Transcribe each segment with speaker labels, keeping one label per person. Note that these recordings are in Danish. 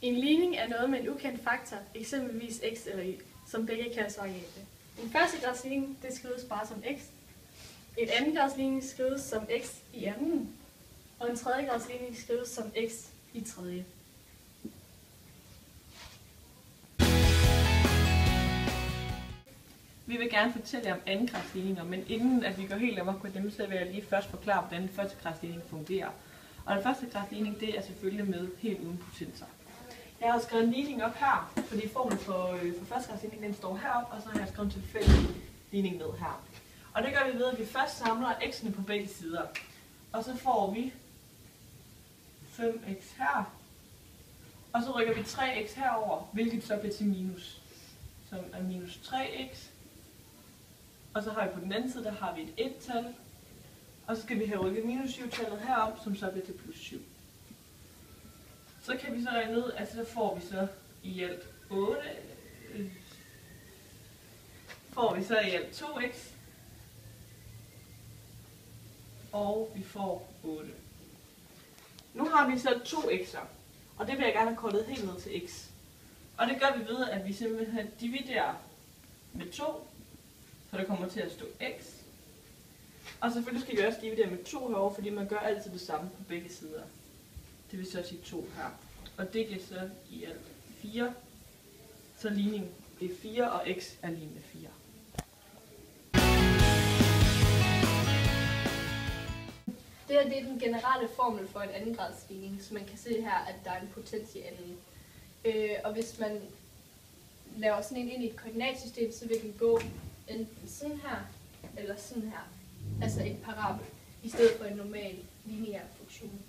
Speaker 1: En ligning er noget med en ukendt faktor, eksempelvis x eller y, som begge kaldes variable. En førstegradsligning det skrives bare som x. Et andengradsligning skrives som x i anden, og en tredjegradsligning skrives som x i tredje.
Speaker 2: Vi vil gerne fortælle jer om andengradsligninger, men inden at vi går helt amok på dem, så vil jeg lige først forklare, hvordan en førstegradsligning fungerer. Og den førstegradsligning, det er selvfølgelig med helt uden potenser. Jeg har skrevet en ligning op her, fordi formen for førstegradsligning den står heroppe, og så har jeg skrevet en tilfældig ligning ned her. Og det gør vi ved, at vi først samler x'ene på begge sider. Og så får vi 5x her, og så rykker vi 3x herover, hvilket så bliver til minus, som er minus 3x. Og så har vi på den anden side, der har vi et 1-tal. Og så skal vi have rykket minus 7-tallet herop, som så bliver til plus 7. Så kan vi så regne ud, at så får vi så i alt 8. Får vi så i alt 2x. Og vi får 8. Nu har vi så 2x'er. Og det vil jeg gerne have kortet helt ned til x. Og det gør vi ved, at vi simpelthen dividerer med 2. Så der kommer til at stå x. Og selvfølgelig skal vi også dividere med 2 herovre, fordi man gør altid det samme på begge sider. Det vil så sige 2 her. Og det giver så i alt 4. Så ligningen er 4, og x er lig med 4.
Speaker 3: Det her det er den generelle formel for en andengradsligning, så man kan se her, at der er en potens i anden. Og hvis man laver sådan en ind i et koordinatsystem, så vil den gå enten sådan her, eller sådan her. Altså en parabel, i stedet for en normal lineær funktion.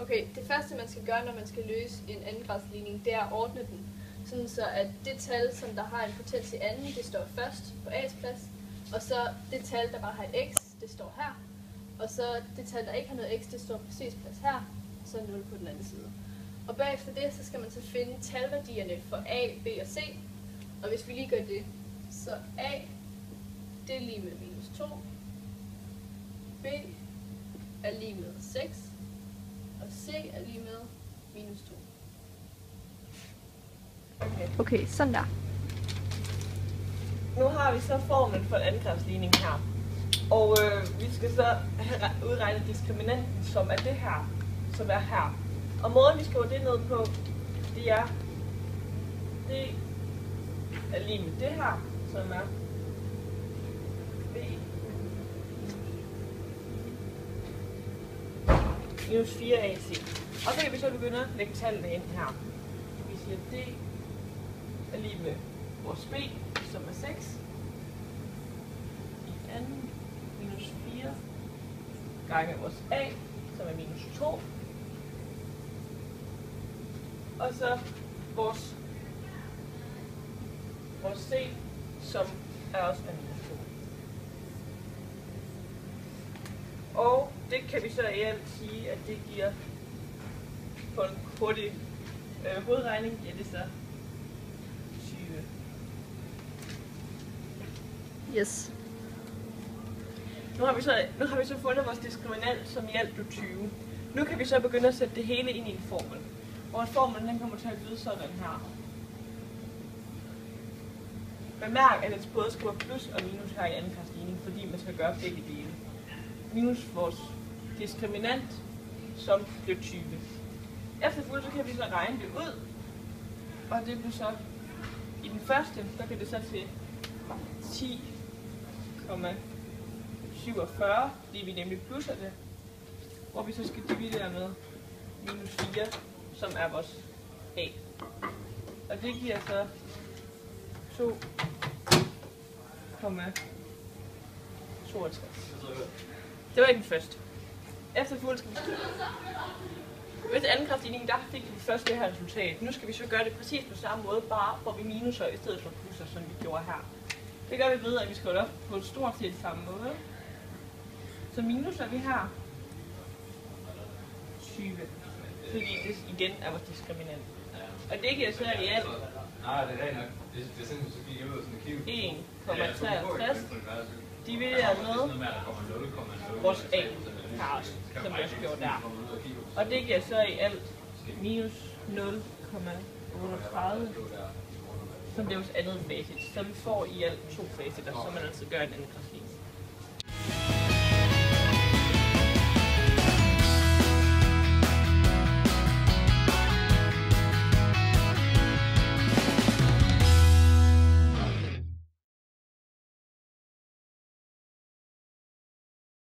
Speaker 3: Okay, det første man skal gøre, når man skal løse en andengradsligning, det er at ordne den. Sådan så at det tal, som der har en potens i anden, det står først på A's plads. Og så det tal, der bare har et x, det står her. Og så det tal, der ikke har noget x, det står på C's plads her. Og så 0 på den anden side. Og bagefter det, så skal man så finde talværdierne for A, B og C. Og hvis vi lige gør det, så A, det er lige med minus 2. B er lige med 6. Og C er lige med minus 2. Okay, sådan der.
Speaker 2: Nu har vi så formlen for en andengradsligning her. Og vi skal så udregne diskriminanten, som er det her, som er her. Og måden vi skriver det ned på, det er lige med det her, som er B minus 4ac. Og så kan vi så begynde at lægge tallene ind her. Vi siger, at det er lige med vores B, som er 6. I anden minus 4 gange vores A, som er minus 2. Og så vores C, som er også er minus 2. Og det kan vi så i alt sige, at det giver på en hurtig hovedregning, ja det er så 20.
Speaker 3: Yes.
Speaker 2: Nu har vi så fundet vores diskriminant, som i alt blev 20. Nu kan vi så begynde at sætte det hele ind i en formel. Vores formel den kommer til at lyde sådan her. Bemærk, at det både skriver plus og minus her i andengradsligning, fordi man skal gøre begge dele. Minus vores diskriminant, som blev 20. Efterfølgende så kan vi så regne det ud, og det bliver så i den første, der kan det så til 10,47, fordi vi nemlig plusser det, hvor vi så skal dividere med minus 4, som er vores A. Og det giver så 2,62. Det var i den første. Efterfølgende skal vi ved andengradsligningen, der fik vi først det her resultat. Nu skal vi så gøre det præcis på samme måde, bare hvor vi minuser i stedet for plusser, som vi gjorde her. Det gør vi ved, at vi skriver det op på stort set samme måde. Så minuser vi her 20, fordi det igen er vores diskriminant. Og det giver så i alt
Speaker 4: nej, det er rent nok. Det er simpelthen så gik jeg ud og sådan kigge.
Speaker 2: 1,63 divideret med vores A kaos, som jeg gjorde der. Og det giver så i alt minus 0,38, som det er vores andet facit. Så vi får i alt 2 facitter, som man altså gør en anden grafik.